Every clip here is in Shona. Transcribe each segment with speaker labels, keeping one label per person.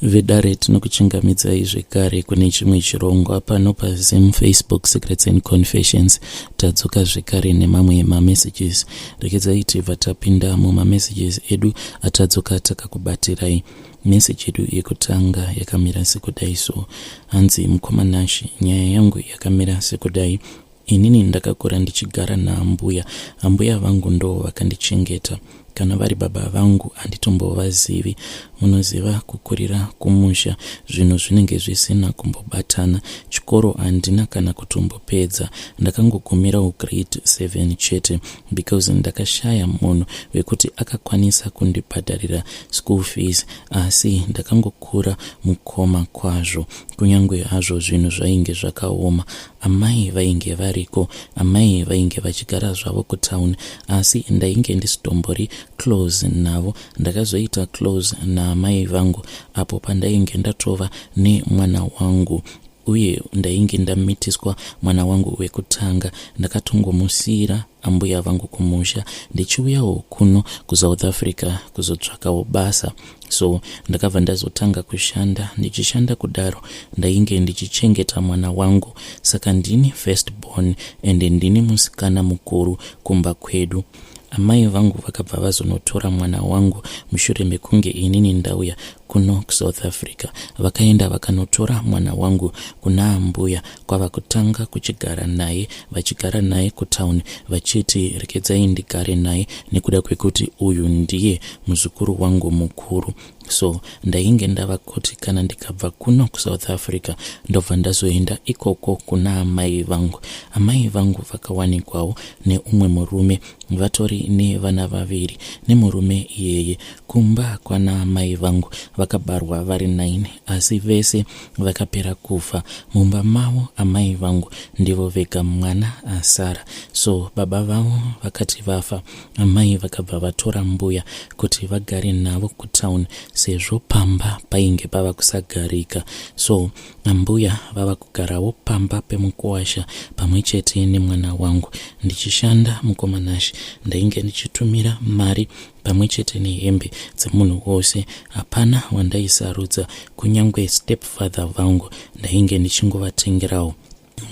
Speaker 1: Vedare tinokuchingamidzai zvekare kune chimwe chirongwa pano paZim Facebook Secrets and Confessions. Tadzoka zvekare nemamwe mamessages. Rekedzai tibva tapinda mumamessages edu atadzoka takakubatirai. Message yedu yekutanga yakamira sekudai so. Hanzi mukomanashi, nyaya yangu yakamira sekudai. Inini ndakakura ndichigara naambuya. Ambuya vangu ndo vakandichengeta. Kana vari baba vangu handitombovazivi. Munoziva kukurira kumusha, zvinhu zvinenge zvisina kumbobatana. Chikoro handina kana kutombopedza. Ndakangogumira grade 7 chete because ndakashaya munhu wekuti akakwanisa kundibhadharira school fees, asi ndakangokura mukoma kwazvo. Kunyange hazvo zvinhu zvainge zvakaoma. Amai vainge variko, amai vainge vachigara zvavo kutown, asi ndainge ndisitombori close navo. Ndakazoita close naamai vangu apo pandainge ndatova nemwana wangu, uye ndainge ndamitiswa mwana wangu wekutanga. Ndakatongomusira ambuya vangu kumusha ndichiuyawo kuno kuSouth Africa kuzotsvakawo basa. So ndakabva ndazotanga kushanda. Ndichishanda kudaro ndainge ndichichengeta mwana wangu, saka ndini first born ende ndini musikana mukuru kumba kwedu. Amai vangu vakabva vazonotora mwana wangu mushure mekunge inini ndauya kuno kuSouth Africa. Vakaenda vakanotora mwana wangu kuna ambuya kwava kutanga kuchigara naye, vachigara naye kutown, vachiti rekedzai ndigare naye nekuda kwekuti uyu ndiye muzukuru wangu mukuru. So ndainge ndava kuti kana ndikabva kuno kuSouth Africa ndobva ndazoenda ikoko kuna amai vangu. Amai vangu vakawanikwawo neumwe murume, vatori nevana vaviri nemurume iyeye. Kumba kwana amai vangu vakabarwa vari 9, asi vese vakapera kufa. Mumba mavo amai vangu ndivo vega mwana asara. So baba vavo vakati vafa, amai vakabva vatora mbuya kuti vagare navo kutown sezvo pamba painge pava kusagarika. So ambuya vava kugarawo pamba pemukuwasha pamwe chete nemwana wangu. Ndichishanda mukomanashi ndainge ndichitumira mari pamwe chete nehembe dzemunhu wose. Hapana wandaisarudza, kunyange stepfather vangu ndainge ndichingovatengerawo.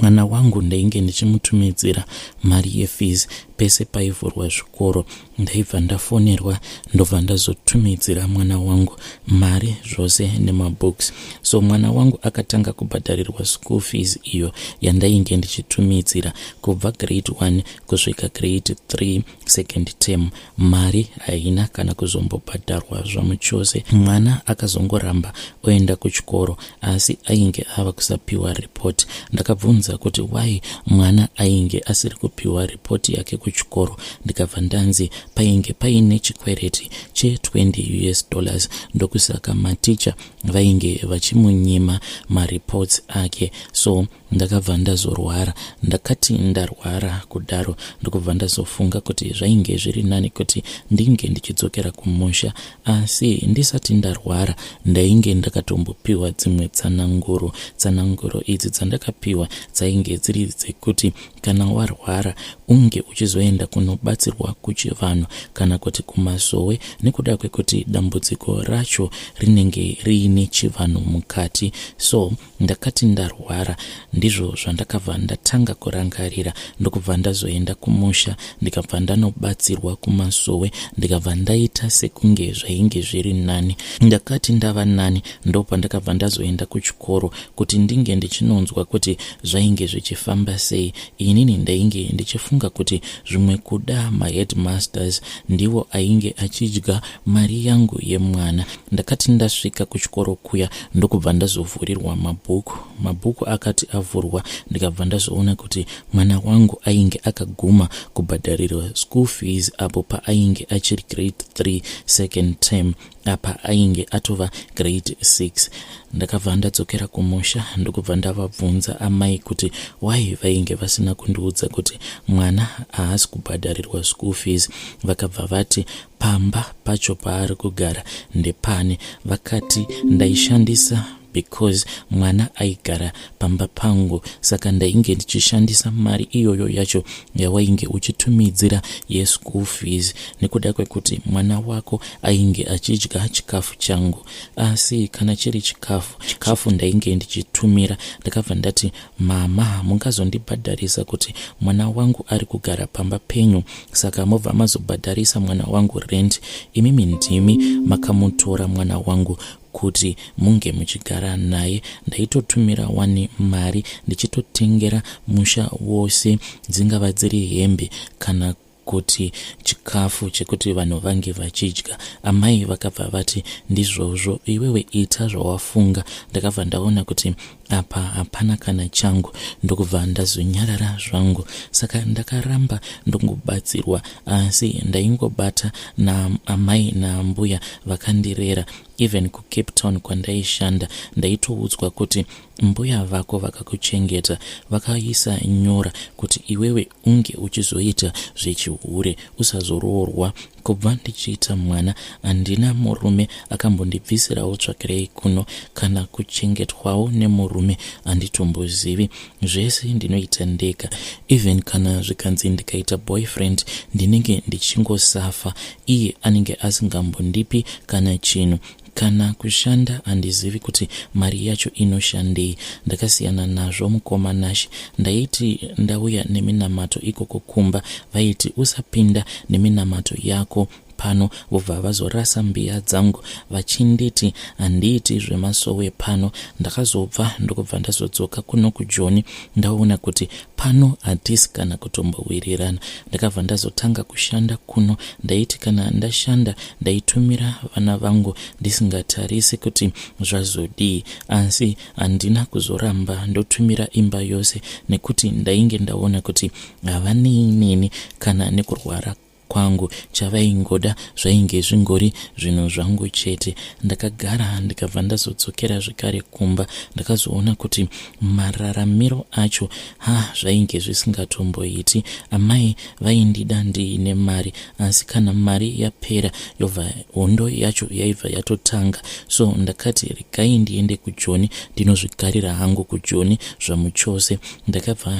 Speaker 1: Mwana wangu ndainge ndichimutumidzira mari yefees pese paivhurwa zvikoro. Ndaibva ndafonerwa ndobva ndazotumidzira mwana wangu mari zvose nemabooks. So mwana wangu akatanga kubhadharirwa school fees iyo yandainge ndichitumidzira kubva grade 1 kusvika grade 3 second term. Mari haina kana kuzombobhadharwa zvamuchose. Mwana akazongoramba oenda kuchikoro, asi ainge ava kusapiwa report. Ndakabvunza kuti why mwana ainge asiri kupiwa report yake kuchikoro. Ndikabva ndanzi painge paine chikwereti $20 ndokusaka maticha vainge vachimunyima mareports ake. So ndakabva ndazorwara. Ndakati ndarwara kudaro ndokubva ndazofunga kuti zvainge zviri nani kuti ndinge ndichidzokera kumusha, asi ndisati ndarwara ndainge ndakatombopiwa dzimwe tsananguro. Tsananguro idzi dzandakapiwa dzainge dziri dzekuti kana warwara unge uchizoenda kunobatsirwa kuchivanhu kana kuti kumasowe, nekuda kwekuti dambudziko racho rinenge riine chivanhu mukati. So ndakati ndarwara, ndizvo zvandakabva ndatanga kurangarira ndokubva ndazoenda kumusha, ndikabva ndanobatsirwa kumasowe, ndikabva ndaita sekunge zvainge zviri nani. Ndakati ndava nani ndopa ndakabva ndazoenda kuchikoro kuti ndinge ndichinonzwa kuti zvainge zvichifamba sei. Inini ndainge ndichifunga kuti zvimwe kuda maheadmasters ndivo ainge achidya mari yangu yemwana. Ndakati ndasvika kuchikoro kuya ndokubva ndazovhurirwa mabhuku akati avhurwa, ndikabva ndazoona kuti mwana wangu ainge akaguma kubhadharirwa school fees apo paainge achiri grade 3 second term, apa ainge atova grade 6. Ndakabva ndadzokera kumusha ndokubva ndavabvunza amai kuti why vainge vasina kundiudza kuti mwana haasi kubhadharirwa school fees. Vakabva vati pamba pacho paari kugara ndepane. Vakati ndaishandisa because mwana aigara pamba pangu, saka ndainge ndichishandisa mari iyoyo yacho yawainge uchitumidzira yeschool fees, nekuda kwekuti mwana wako ainge achidya chikafu changu. Asi kana chiri chikafu ndainge ndichitumira, ndakabva ndati, mama, mungazondibhadharisa kuti mwana wangu ari kugara pamba penyu, saka mobva mazobhadharisa mwana wangu rent. Imimi ndimi makamutora mwana wangu kuti munge muchigara naye. Ndaitotumira wani mari ndichitotengera musha wose, dzingava dziri hembe kana kuti chikafu chekuti vanhu vange vachidya. Amai vakabva vati, ndizvozvo, iwewe ita zvawafunga. Ndakabva ndaona kuti apa hapana kana changu, ndokubva ndazonyarara zvangu. Saka ndakaramba ndongobatsirwa, asi ndaingobata na amai naambuya vakandirera. Even kuCape Town kwandaishanda, ndaitoudzwa kuti mbuya vako vakakuchengeta, vakaisa nyora kuti iwewe unge uchizoita zvechihure, usazoroorwa. Kubva ndichiita mwana, handina murume akambondibvisirawo tsvakirei kuno, kana kuchengetwawo nemurume handitombozivi. Zvese ndinoita ndega. Even kana zvikanzi ndikaita boyfriend, ndinenge ndichingosafa, iye anenge asingambondipi kana chinhu. Kana kushanda handizivi kuti mari yacho inoshandei. Ndakasiyana nazvo mukomanashi. Ndaiti ndauya neminamato ikoko kumba, vaiti usapinda neminamato yako pano, vobva vazorasa mbiya dzangu vachinditi handiiti zvemasowe pano. Ndakazobva ndokubva ndazodzoka kuno kuJoni, ndaona kuti pano hatisi kana kutombowirirana. Ndakabva ndazotanga kushanda kuno. Ndaiti kana ndashanda ndaitumira vana vangu ndisingatarisi kuti zvazodii, asi handina kuzoramba ndotumira imba yose, nekuti ndainge ndaona kuti havanei neni kana nekurwara kwangu. Chavaingoda zvainge zvingori zvinhu zvangu chete. Ndakagara ndikabva ndazodzokera zvekare kumba. Ndakazoona kuti mararamiro acho zvainge zvisingatomboiti. Amai vaindida ndiine mari, asi kana mari yapera yobva hondo yacho yaibva yatotanga. So ndakati regai ndiende kuJoni ndinozvigarira hangu kuJoni zvamuchose.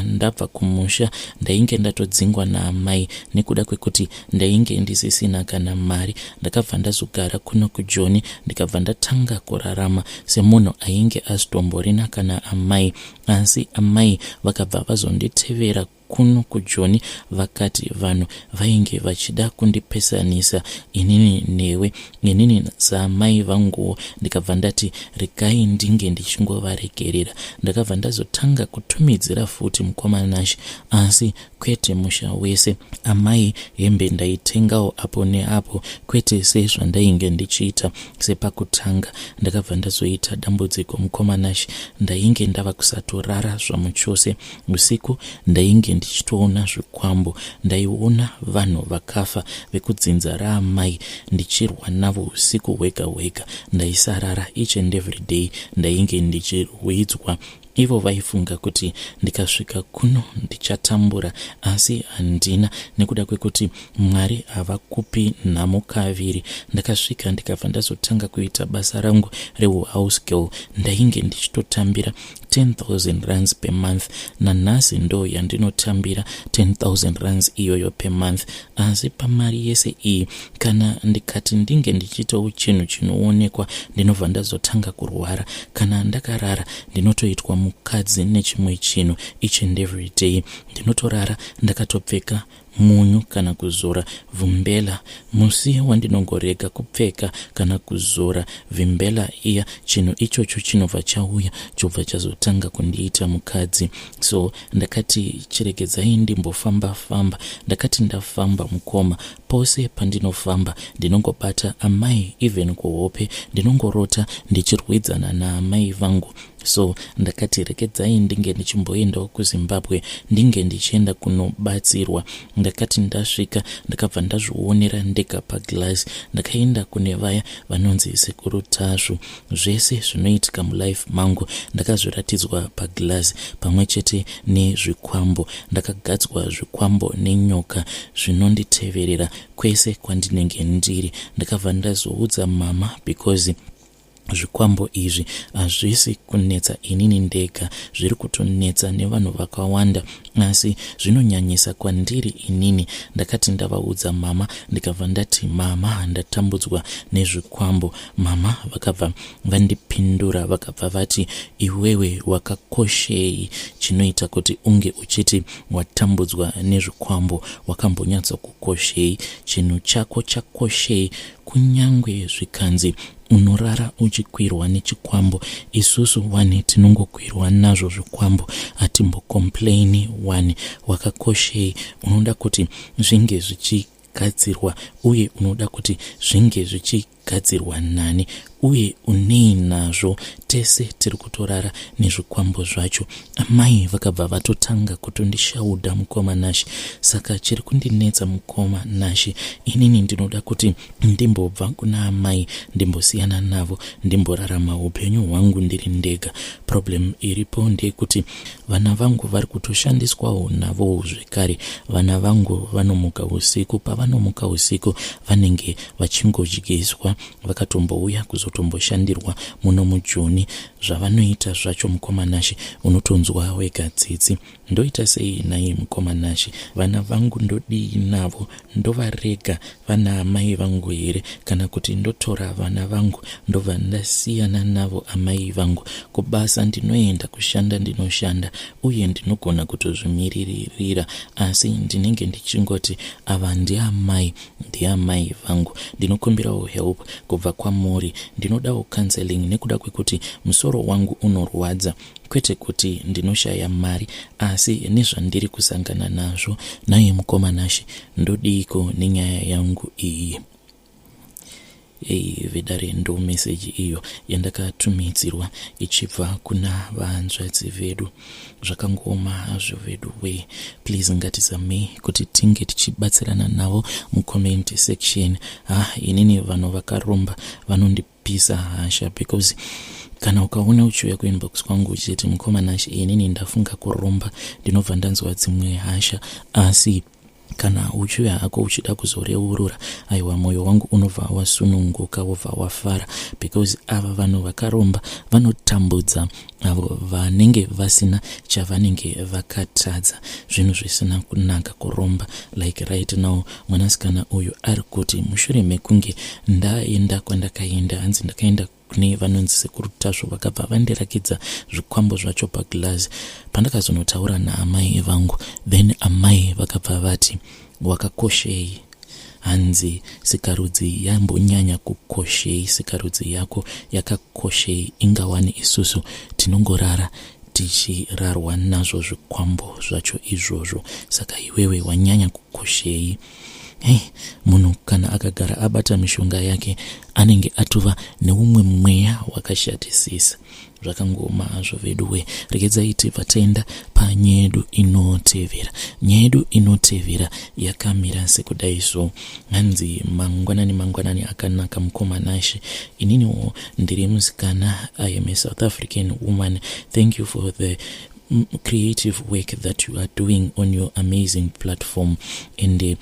Speaker 1: Ndabva kumusha, ndainge ndatodzingwa naamai nekuda kwekuti ndainge ndisisina kana mari. Ndakabva ndazogara kuno kuJoni, ndikabva ndatanga kurarama semunhu ainge asitomborina kana amai. Asi amai vakabva vazonditevera kuno kuJoni, vakati vanhu vainge vachida kundipesanisa inini newe, inini saamai vanguwo. Ndikabva ndati regai ndinge ndichingovaregerera. Ndakabva ndazotanga kutumidzira futi mukomanashi, asi kwete musha wese. Amai hembe ndaitengawo apo neapo, kwete sezvandainge ndichiita sepakutanga. Ndakabva ndazoita dambudziko mukomanashi. Ndainge ndava kusatorara zvamuchose. Usiku ndainge ndichitoona zvikwambo. Ndaiona vanhu vakafa vekudzinza raamai, ndichirwa navo usiku hwega hwega. Ndaisarara each and every day, ndainge ndichirwidzwa. Ivo vaifunga kuti ndikasvika kuno ndichatambura, asi handina, nekuda kwekuti Mwari havakupi nhamo kaviri. Ndakasvika ndikabva ndazotanga kuita basa rangu rehouse girl. Ndainge ndichitotambira 10,000 rands per month. Nanhasi ndo yandinotambira 10,000 rands iyoyo per month. Asi pamari yese iyi, kana ndikati ndinge ndichitawo chinhu chinoonekwa, ndinobva ndazotanga kurwara. Kana ndakarara ndinotoitwa mukadzi nechimwe chinhu each and every day. Ndinotorara ndakatopfeka munyu kana kuzora vumbela. Musi wandinongorega kupfeka kana kuzora vimbela iya, chinhu ichocho chinobva chauya chobva chazotanga kundiita mukadzi. So ndakati chiregedzai ndimbofamba famba. Ndakati ndafamba mukoma, pose pandinofamba ndinongobata amai, even kuhope ndinongorota ndichirwidzana naamai vangu. So ndakati regedzai ndinge ndichimboendawo kuZimbabwe, ndinge ndichienda kunobatsirwa. Ndakati ndasvika ndakabva ndazvionera ndega paglass. Ndakaenda kune vaya vanonzi Sekuru Tasvu. Zvese zvinoitika mulife mangu ndakazviratidzwa paglass, pamwe chete nezvikwambo. Ndakagadzwa zvikwambo nenyoka zvinonditeverera kwese kwandinenge ndiri. Ndakabva ndazoudza mama because Zvikwambo izvi hazvisi kunetsa inini ndega, zviri kutonetsa nevanhu vakawanda, asi zvinonyanyisa kwandiri inini. Ndakati ndavaudza mama, ndikabva ndati, mama, ndatambudzwa nezvikwambo. Mama vakabva vandipindura, vakabva vati, iwewe wakakoshei chinoita kuti unge uchiti watambudzwa nezvikwambo? Wakambonyatsa kukoshei? Chinhu chako chakoshei? Kunyangwe zvikanzi unorara uchikwirwa nechikwambo, isusu wani tinongokwirwa nazvo zvikwambo, hatimbokomplaini wani. Wakakoshei? Unoda kuti zvinge zvichigadzirwa, uye unoda kuti zvinge zvichigadzirwa nani, uye unei nazvo? Tese tiri kutorara nezvikwambo zvacho. Amai vakabva vatotanga kutondishaudha mukomanashi, saka chiri kundinetsa mukomanashi. Inini ndinoda kuti ndimbobva kuna amai, ndimbosiyana navo, ndimborarama upenyu hwangu ndiri ndega. Problem iripo ndeyekuti vana vangu vari kutoshandiswawo navo zvekare. Vana vangu vanomuka usiku, pavanomuka usiku vanenge vachingodyiswa, vakatombouya kuzotomboshandirwa muno mujoni. Zvavanoita zvacho mukomanashi, unotonzwa wega tsitsi. Ndoita sei naye mukomanashi? Vana vangu ndodii navo? Ndovarega vana amai vangu here? Kana kuti ndotora vana vangu ndobva ndasiyana navo amai vangu? Kubasa ndinoenda kushanda, ndinoshanda, uye ndinogona kutozvimiririra, asi ndinenge ndichingoti ava ndiamai vangu. Ndinokumbirawo help kubva kwamuri. Ndinodawo counseling nekuda kwekuti musoro wangu unorwadza, kwete kuti ndinoshaya mari, asi nezvandiri kusangana nazvo. Naye mukomanashi, ndodiko nenyaya yangu iyi? Vedare ndo message iyo yandakatumidzirwa ichibva kuna vanzvadzi vedu. Zvakangoma hazvo vedu we. Please ngatizame kuti tinge tichibatsirana navo mucomment section. Inini vanhu vakaromba vanondipisa hasha, because kana ukaona uchiuya kuinbox kwangu uchiti mukomanashi, inini ndafunga kuromba, ndinobva ndanzwa dzimwe hasha, asi kana uchiuya hako uchida kuzoreurura, aiwa, mwoyo wangu unobva wasununguka, wobva wafara, because ava vanhu vakaromba vanotambudza avo vanenge vasina chavanenge vakatadza, zvinhu zvisina kunaka kuromba. Like right now, mwanasikana uyu ari kuti mushure mekunge ndaenda kwandakaenda, hanzi ndakaenda kune vanonzi Sekuru Tasvu, vakabva vandirakidza zvikwambo zvacho paglass. Pandakazonotaura naamai vangu, then amai vakabva vati, wakakoshei? Hanzi sikarudzi yambonyanya kukoshei, sikarudzi yako yakakoshei, ingawani isusu tinongorara tichirarwa nazvo zvikwambo zvacho izvozvo, saka iwewe wanyanya kukoshei? Munhu kana akagara abata mishonga yake anenge atova neumwe mweya wakashatisisa. Zvakangoma hazvo vedu we. Regedzai vatenda panyedu inotevera. Nyedu inotevera yakamira sekudaiso. Hanzi mangwanani akanaka mukomanashi. Ininiwo ndiri musikana. I am a South African woman. Thank you for the creative work that you are doing on your amazing platform. And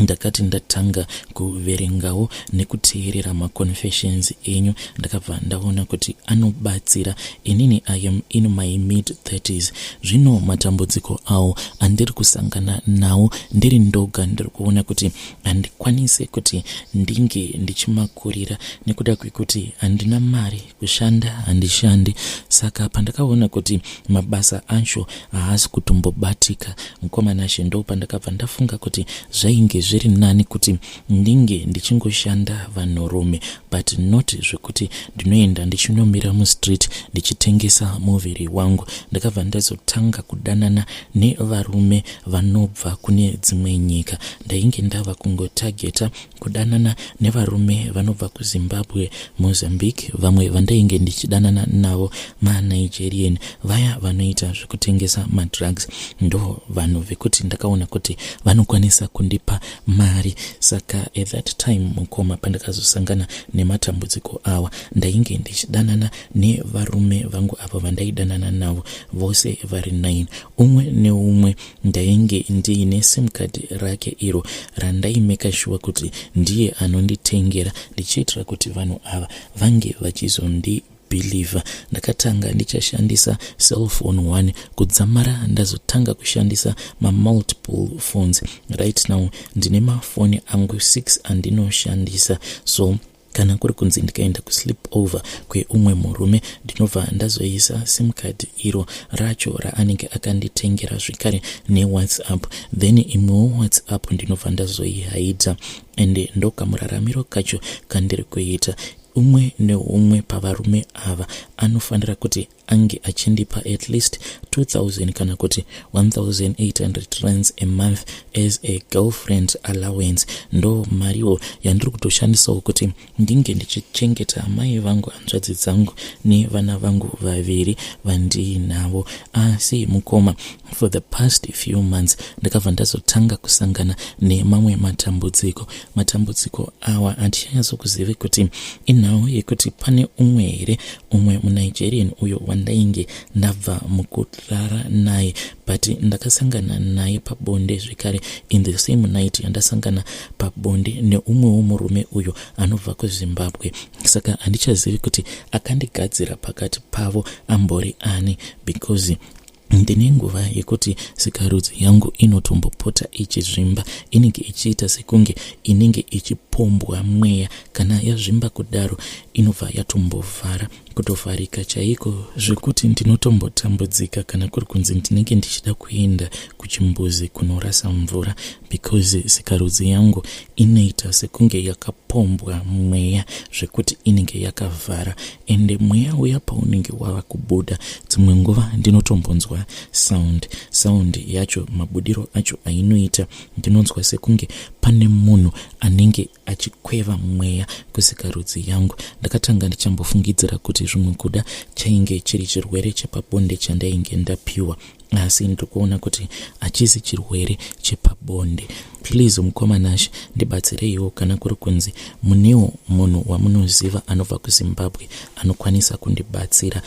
Speaker 1: ndakati ndatanga kuverengawo nekuteerera maconfessions enyu, ndakabva ndaona kuti anobatsira. Inini I am in my mid-30s. Zvino matambudziko awo andiri kusangana nawo ndiri ndoga, ndiri kuona kuti handikwanise kuti ndinge ndichimakurira nekuda kwekuti handina mari, kushanda handishandi. Saka pandakaona kuti mabasa acho haasi kutombobatika, mukomanashi, ndo pandakabva ndafunga kuti zvainge zviri nani kuti ndinge ndichingoshanda vanhurume, but not zvekuti ndinoenda ndichinomira mustreet ndichitengesa muviri wangu. Ndakabva ndazotanga kudanana nevarume vanobva kune dzimwe nyika. Ndainge ndava kungotageta kudanana nevarume vanobva kuZimbabwe, Mozambique, vamwe vandainge ndichidanana navo maNigerian, vaya vanoita zvekutengesa madrugs. Ndo vanhu vekuti ndakaona kuti vanokwanisa kundipa mari. Saka at that time mukoma pandakazosangana nematambudziko awa, ndainge ndichidanana nevarume vangu ava vandaidanana navo vose vari 9. Umwe neumwe ndainge ndiine sim card rake iro randaimeka sure kuti ndiye anonditengera, ndichiitira kuti vanhu ava vange vachizondibhilivha. Ndakatanga ndichashandisa cellphone 1 kudzamara ndazotanga kushandisa multiple phones. Right now ndine mafoni angu 6 andinoshandisa, so kana kuri kunzi ndikaenda kusleep over kweumwe murume ndinobva ndazoisa sim card iro racho raanenge akanditengera zvekare neWhatsApp, then imwewo WhatsApp ndinobva ndazoihaidha, ende ndokamuraramiro kacho kandiri kuita. Umwe neumwe pavarume ava anofanira kuti ange achindipa at least 2000 kana kuti 1800 rands a month as a girlfriend allowance. Ndo mariwo yandiri kutoshandisawo kuti ndinge ndichichengeta amai vangu, hanzvadzi dzangu nevana vangu 2 vandiinavo. Asi mukoma, for the past few months ndakabva ndazotanga kusangana nemamwe matambudziko awa andichanyatsokuzive kuti inhau yekuti pane umwe muNigerian uyo wandainge ndabva mukurara naye, but ndakasangana naye pabonde zvekare in the same night yandasangana pabonde neumwewo murume uyo anobva kuZimbabwe. Saka handichazivi kuti akandigadzira pakati pavo ambori ani, because ndine nguva yekuti sikarudzi yangu inotombopota ichizvimba, inenge ichiita sekunge inenge ichipombwa mweya. Kana yazvimba kudaro inobva yatombovhara, kutovharika chaiko zvekuti ndinotombotambudzika kana kuri kunzi ndinenge ndichida kuenda kuchimbuzi kunorasa mvura, because sikarudzi yangu inoita sekunge yakapombwa mweya zvekuti inenge yakavhara, ende mweya uya paunenge wava kubuda dzimwe nguva ndinotombonzwa sound yacho, mabudiro acho ainoita ndinonzwa sekunge pane munhu anenge achikweva mweya kusikarudzi yangu. Ndakatanga ndichambofungidzira kuti zvimwe kuda chainge chiri chirwere chepabonde chandainge ndapiwa, asi ndikuona kuti hachisi chirwere chepabonde. Please mukomanashi, ndibatsireiwo kana kuri kunzi munewo munhu wamunoziva anobva kuZimbabwe anokwanisa kundibatsira.